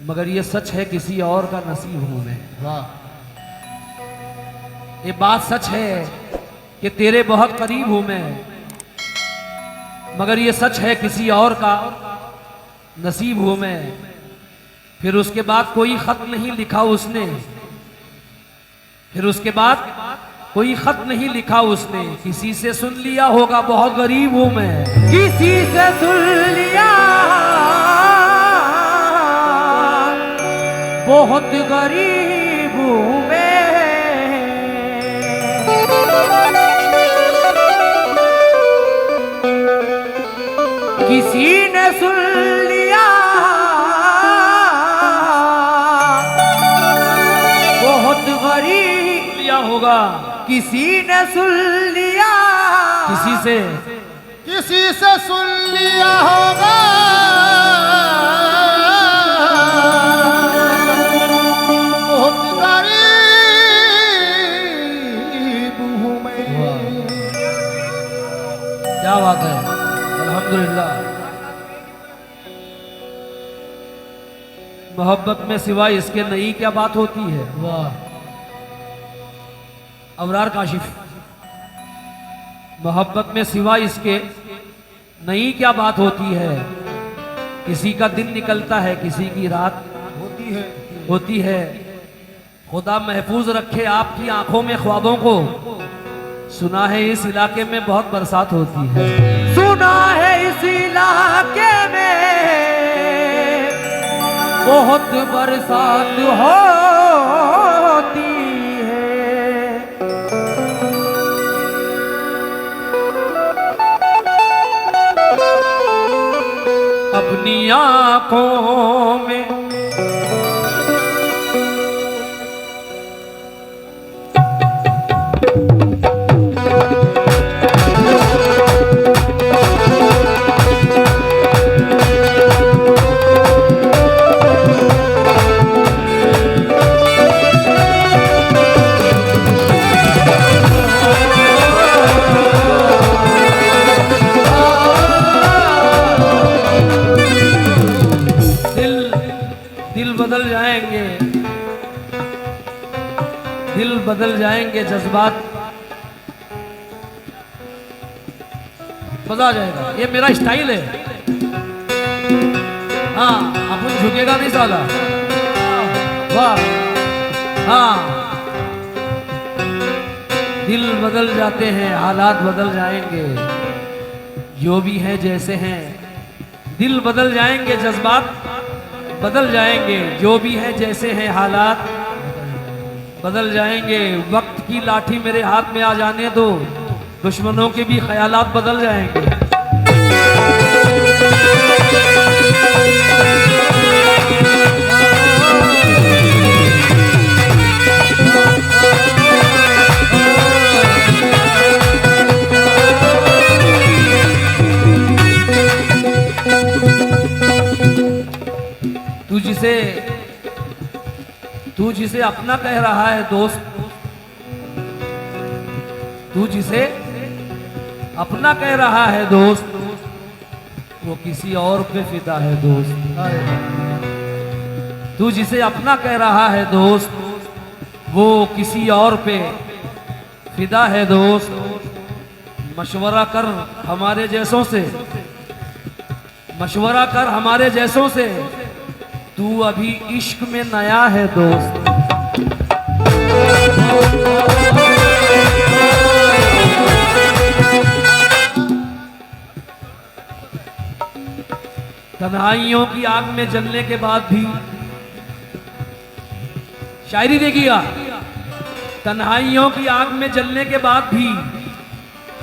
मगर ये सच है किसी और का नसीब हूं मैं। वाह। ये बात सच है कि तेरे बहुत करीब हूं मैं, मगर ये सच है किसी और का नसीब हूं मैं। फिर उसके बाद कोई खत नहीं लिखा उसने, फिर उसके बाद कोई खत नहीं लिखा उसने। किसी से सुन लिया होगा बहुत गरीब हूं मैं, किसी से सुन लिया बहुत गरीब हूं मैं। किसी ने सुन लिया बहुत गरीब लिया होगा किसी ने सुन लिया किसी से सुन लिया होगा बहुत गरीब हूं मैं। क्या बात है, अल्हम्दुलिल्लाह। मोहब्बत में सिवाय इसके नई क्या बात होती है। वाह। अबरार काशिफ, मोहब्बत में सिवाय इसके नई क्या बात होती है। किसी का दिन निकलता है, किसी की रात होती है। खुदा महफूज रखे आपकी आंखों में ख्वाबों को। सुना है इस इलाके में बहुत बरसात होती है। सुना है इस इलाके में बहुत बरसात होती है। अपनी आंखों में दिल बदल जाएंगे, जज्बात मजा आ जाएगा। ये मेरा स्टाइल है। हाँ, अपन झुकेगा नहीं साला। वाह। हाँ, दिल बदल जाते हैं, हालात बदल जाएंगे, जो भी है जैसे हैं। दिल बदल जाएंगे, जज्बात बदल जाएंगे, जो भी है जैसे हैं, हालात बदल जाएंगे। वक्त की लाठी मेरे हाथ में आ जाने दो, दुश्मनों के भी ख्यालात बदल जाएंगे। तू जिसे अपना कह रहा है दोस्त, तू जिसे अपना कह रहा है दोस्त, वो किसी और पे फिदा है दोस्त। तू जिसे अपना कह रहा है दोस्त, वो किसी और पे फिदा है दोस्त। मशवरा कर हमारे जैसों से, मशवरा कर हमारे जैसों से, तू अभी इश्क में नया है दोस्त। तन्हाइयों की आग में जलने के बाद भी, शायरी देखिएगा, तन्हाइयों की आग में जलने के बाद भी,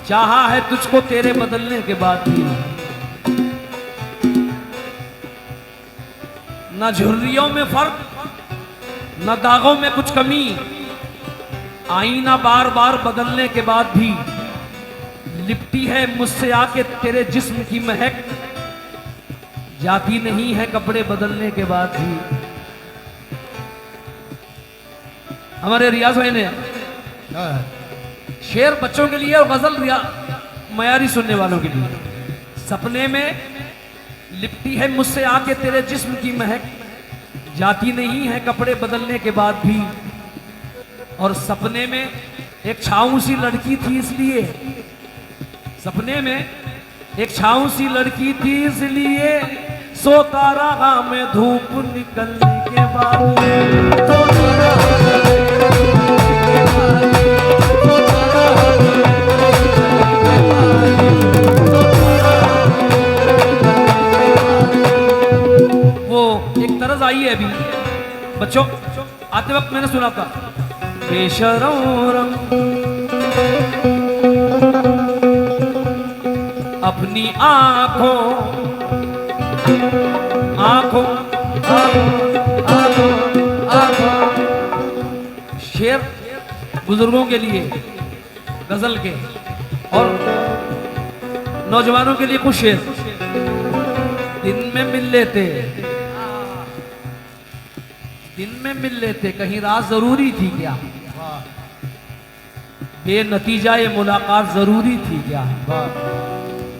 चाहा है तुझको तेरे बदलने के बाद भी। न झुर्रियों में फर्क, न दागों में कुछ कमी, आईना बार बार बदलने के बाद भी, लिपटी है मुझसे आके तेरे जिस्म की महक, जाती नहीं है कपड़े बदलने के बाद भी। हमारे रियाज भाई ने शेर बच्चों के लिए और गजल मयारी सुनने वालों के लिए। सपने में लिपटी है मुझसे आके तेरे जिस्म की महक, जाती नहीं है कपड़े बदलने के बाद भी। और सपने में एक छाऊ सी लड़की थी इसलिए, सपने में एक छाऊ सी लड़की थी इसलिए सोता रहा मैं धूप निकलने के बाद। वो एक तरज आई है अभी बच्चों, आते वक्त मैंने सुना था, बेशरम रंग अपनी आंखों आंखों आंखों आंखों। शेर बुजुर्गों के लिए गजल के और नौजवानों के लिए कुछ शेर। दिन में मिल लेते, दिन में मिल लेते, कहीं रात जरूरी थी क्या? बेनतीजा ये मुलाकात जरूरी थी क्या?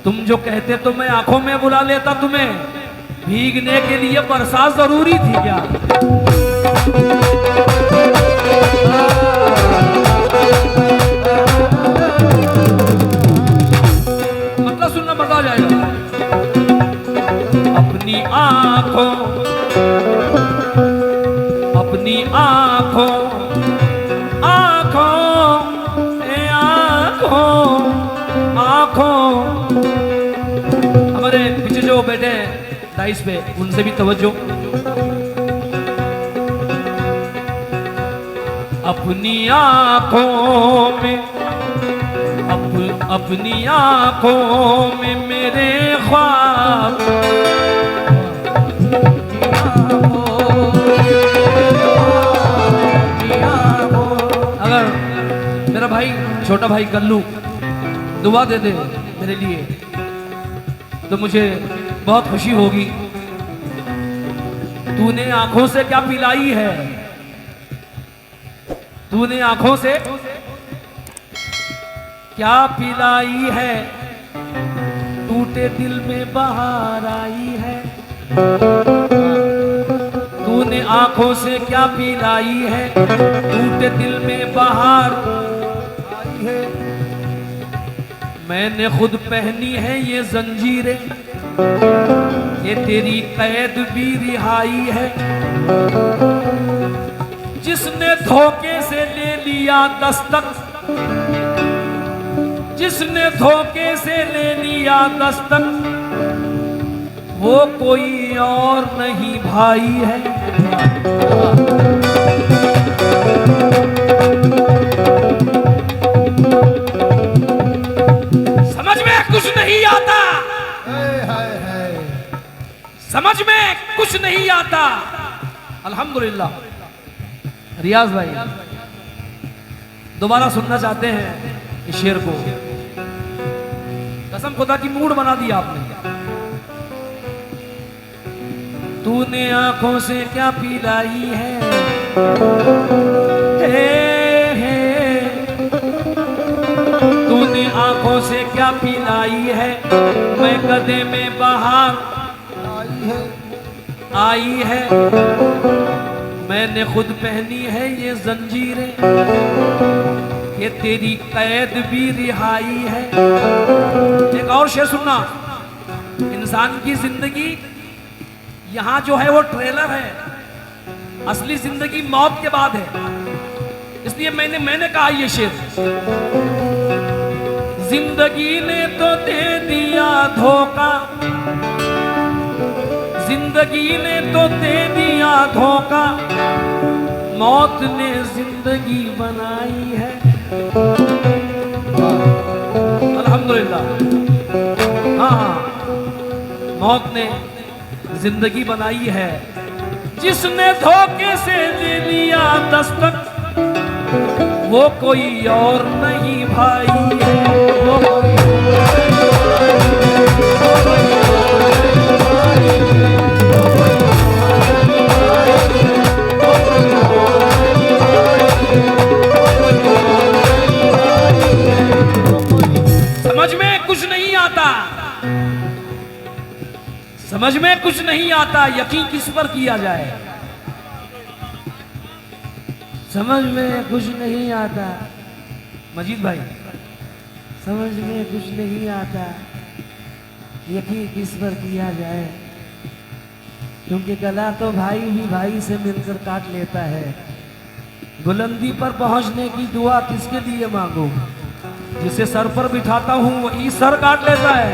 तुम जो कहते तो मैं आंखों में बुला लेता तुम्हें, भीगने के लिए बरसात जरूरी थी क्या? मतलब सुनना मजा आ जाएगा। अपनी आंखों अपनी आंखों आंखों आंखों आंखों। हमारे पीछे जो बैठे हैं डाइस पे उनसे भी तवज्जो। अपनी आंखों में अपनी आंखों में मेरे ख्वाब, अगर मेरा भाई छोटा भाई कल्लू दुआ दे दे मेरे लिए तो मुझे बहुत खुशी होगी। तूने आंखों से क्या पिलाई है, तूने आंखों से क्या पिलाई है, टूटे दिल में बहार आई है। तूने आंखों से क्या पिलाई है, टूटे दिल में बहार आई है। मैंने खुद पहनी है ये जंजीरें, ये तेरी कैद भी रिहाई है। जिसने धोखे से ले लिया दस्तक, जिसने धोखे से ले लिया दस्तक, वो कोई और नहीं भाई है। समझ में कुछ नहीं आता, समझ में कुछ नहीं आता। अल्हम्दुलिल्लाह। रियाज भाई दोबारा सुनना चाहते हैं इस शेर को। कसम खुदा की मूड बना दिया आपने। तूने आंखों से क्या पिलाई है, तूने आंखों से क्या पिलाई है। मैं गधे में बाहर आई है, मैंने खुद पहनी है ये जंजीरें, ये तेरी कैद भी रिहाई है। एक और शेर सुनना। इंसान की जिंदगी यहाँ जो है वो ट्रेलर है, असली जिंदगी मौत के बाद है। इसलिए मैंने कहा ये शेर। जिंदगी ने तो दे दिया धोखा, जिंदगी ने तो दे दिया धोखा, मौत ने जिंदगी बनाई है। अल्हम्दुलिल्लाह। हाँ, मौत ने जिंदगी बनाई है। जिसने धोखे से ले लिया दस्तक, वो कोई और नहीं भाई है। वो कोई समझ में कुछ नहीं आता, समझ में कुछ नहीं आता। यकीन किस पर किया जाए, समझ में कुछ नहीं आता। मजीद भाई, समझ में कुछ नहीं आता यकीन किस पर किया जाए, क्योंकि गला तो भाई ही भाई से मिलकर काट लेता है। बुलंदी पर पहुंचने की दुआ किसके लिए मांगू, जिसे सर पर बिठाता हूं वही सर काट लेता है।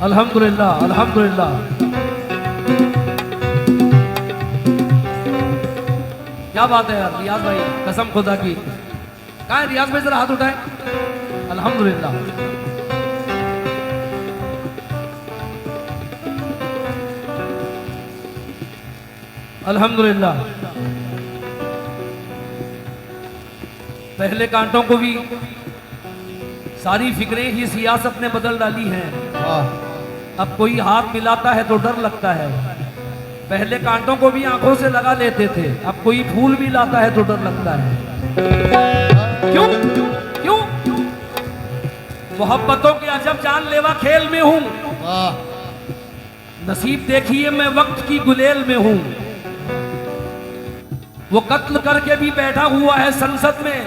अल्हम्दुलिल्लाह, अल्हम्दुलिल्लाह। क्या बात है यार रियाज भाई, कसम खुदा की। कहाँ है रियाज भाई, जरा हाथ उठाएं। अल्हम्दुलिल्लाह। अल्हम्दुलिल्लाह। पहले कांटों को भी सारी फिक्रें ही सियासत ने बदल डाली हैं। अब कोई हाथ मिलाता है तो डर लगता है। पहले कांटों को भी आंखों से लगा लेते थे, अब कोई फूल भी लाता है तो डर लगता है। क्यों क्यों? मोहब्बतों के अजब जानलेवा खेल में हूं। नसीब देखिए मैं वक्त की गुलेल में हूं। वो कत्ल करके भी बैठा हुआ है संसद में,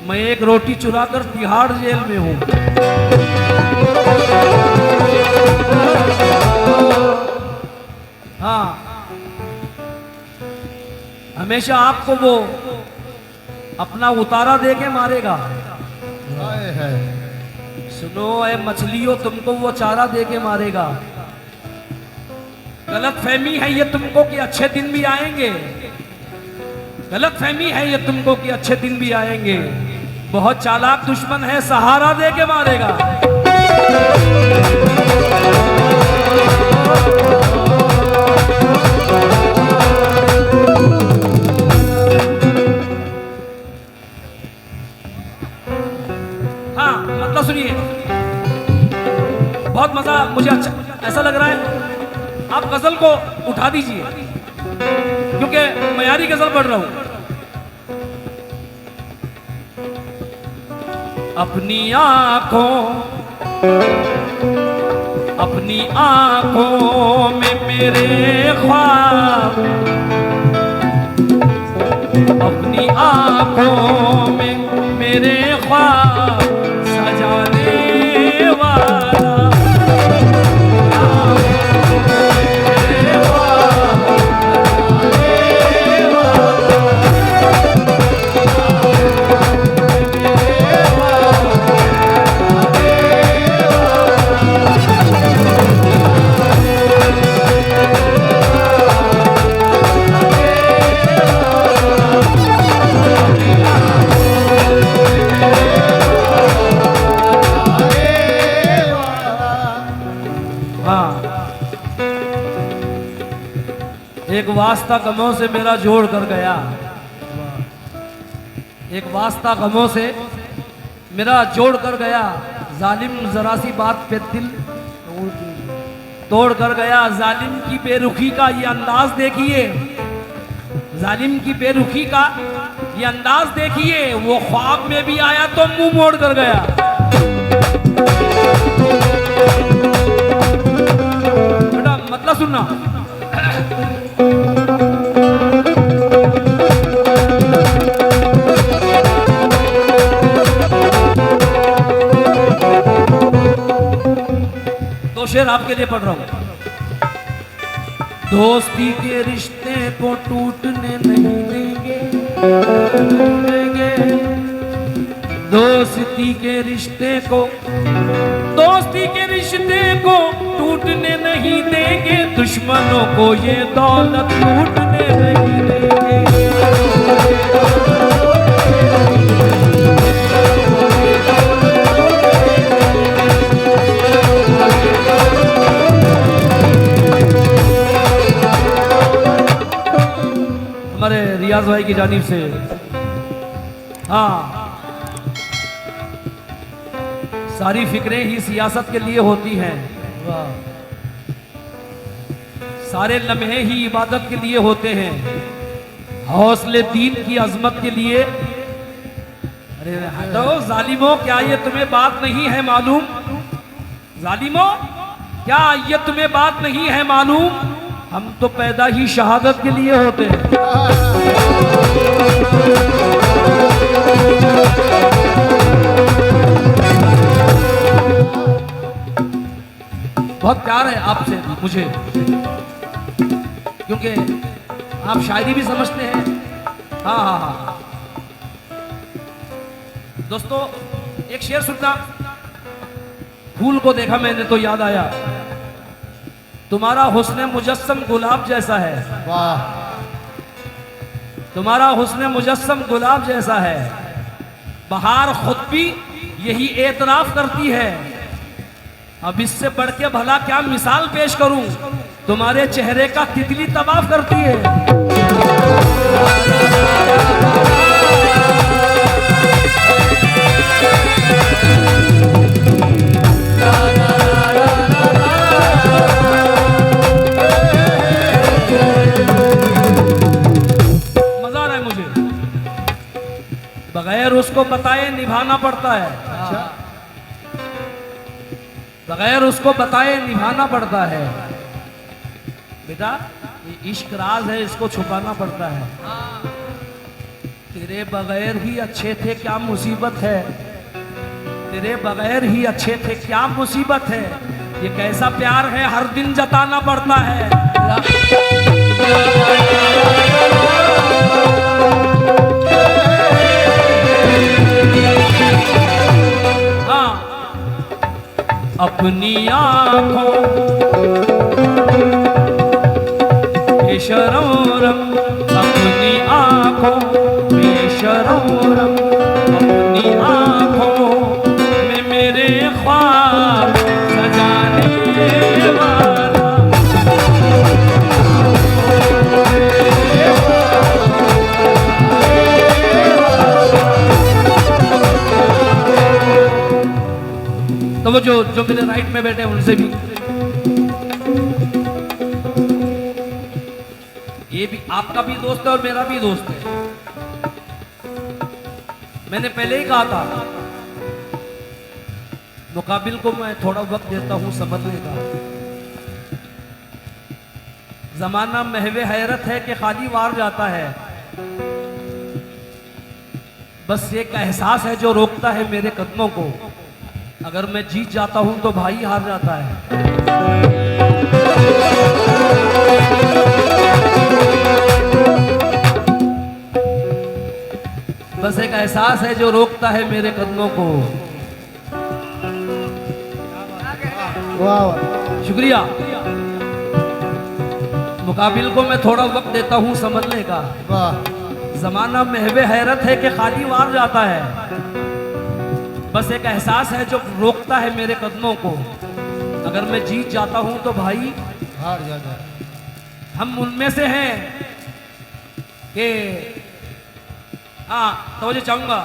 मैं एक रोटी चुराकर तिहाड़ जेल में हूं। हाँ, हमेशा आपको वो अपना उतारा दे के मारेगा। सुनो ए मछलियों, तुमको वो चारा दे के मारेगा। गलत फहमी है ये तुमको कि अच्छे दिन भी आएंगे। गलत फहमी है ये तुमको कि अच्छे दिन भी आएंगे। बहुत चालाक दुश्मन है, सहारा दे के मारेगा। हाँ, मतलब सुनिए, बहुत मजा मुझे अच्छा ऐसा लग रहा है। आप गजल को उठा दीजिए क्योंकि मैं यारी गजल पढ़ रहा हूं। अपनी आंखों में मेरे ख्वाब, अपनी आंखों में मेरे ख्वाब सजाने वाला। एक वास्ता गमों से मेरा जोड़ कर गया, एक वास्ता गमों से मेरा जोड़ कर गया। जालिम जरा सी बात पे दिल तोड़ कर गया। जालिम की बेरुखी का ये अंदाज देखिए, जालिम की बेरुखी का ये अंदाज देखिए। वो ख्वाब में भी आया तो मुंह मोड़ कर गया। बेटा मतलब सुनना, दो शेर आपके लिए पढ़ रहा हूं। दोस्ती के रिश्ते को टूटने नहीं देंगे, दोस्ती के रिश्ते को टूटने नहीं देंगे। दुश्मनों को ये दौलत लूटने नहीं देंगे। हमारे रियाज भाई की जानिब से हाँ, सारी फिक्रें ही सियासत के लिए होती हैं। सारे लम्हे ही इबादत के लिए होते हैं। हौसले दीन की अजमत के लिए अरे हटो जालिमो, क्या ये तुम्हें बात नहीं है मालूम? जालिमो, क्या ये तुम्हें बात नहीं है मालूम? हम तो पैदा ही शहादत के लिए होते हैं। बहुत प्यार है आपसे मुझे, क्योंकि आप शायरी भी समझते हैं। हाँ हाँ हाँ दोस्तों, एक शेर सुनना। फूल को देखा मैंने तो याद आया, तुम्हारा हुस्न मुजस्सम गुलाब जैसा है। वाह, तुम्हारा हुस्न मुजस्सम गुलाब जैसा है। बहार खुद भी यही एतराफ करती है। अब इससे बढ़ के भला क्या मिसाल पेश करूं, तुम्हारे चेहरे का तितली तवाफ करती है। मजा आ रहा है मुझे। बगैर उसको बताए निभाना पड़ता है। अच्छा, बगैर उसको बताए निभाना पड़ता है। बेटा, ये इश्क राज है, इसको छुपाना पड़ता है। तेरे बगैर ही अच्छे थे क्या मुसीबत है, तेरे बगैर ही अच्छे थे क्या मुसीबत है। ये कैसा प्यार है हर दिन जताना पड़ता है। हाँ, अपनी आँखों बेशरम, अपनी आँखों बेशरम, अपनी आँखों में मेरे ख्वाब सजाने वाला। तो वो जो मेरे राइट में बैठे हैं उनसे भी, ये भी आपका भी दोस्त है और मेरा भी दोस्त है। मैंने पहले ही कहा था, मुकाबिल को मैं थोड़ा वक्त देता हूं समझने का। जमाना महवे हैरत है कि खाली वार जाता है। बस एक एहसास है जो रोकता है मेरे कदमों को। अगर मैं जीत जाता हूं तो भाई हार जाता है। बस एक एहसास है जो रोकता है मेरे कदमों को। वाह वाह, शुक्रिया। मुकाबिल को मैं थोड़ा वक्त देता हूं समझने का। वाह, जमाना महवे हैरत है कि खाली वार जाता है। बस एक एहसास है जो रोकता है मेरे कदमों को। अगर मैं जीत जाता हूं तो भाई हार जाता है। हम उनमें से हैं कि हाँ, तवज्जो चाहूंगा।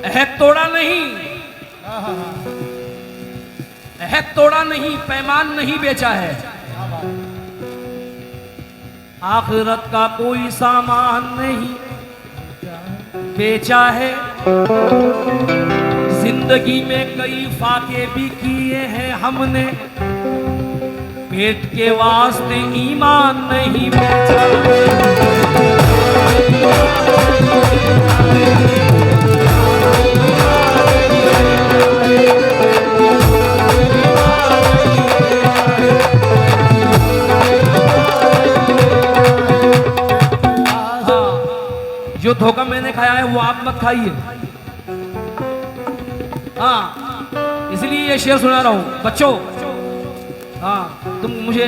अहद तोड़ा नहीं, हाँ हाँ हाँ, अहद तोड़ा नहीं, पैमान नहीं बेचा है। क्या बात है। आखिरत का कोई सामान नहीं बेचा है। जिंदगी में कई फाके भी किए हैं हमने, पेट के वास्ते ईमान नहीं बेचा। जो धोखा मैंने खाया है वो आप मत खाइए। हाँ, इसलिए ये शेर सुना रहा हूं बच्चों। हाँ, तुम मुझे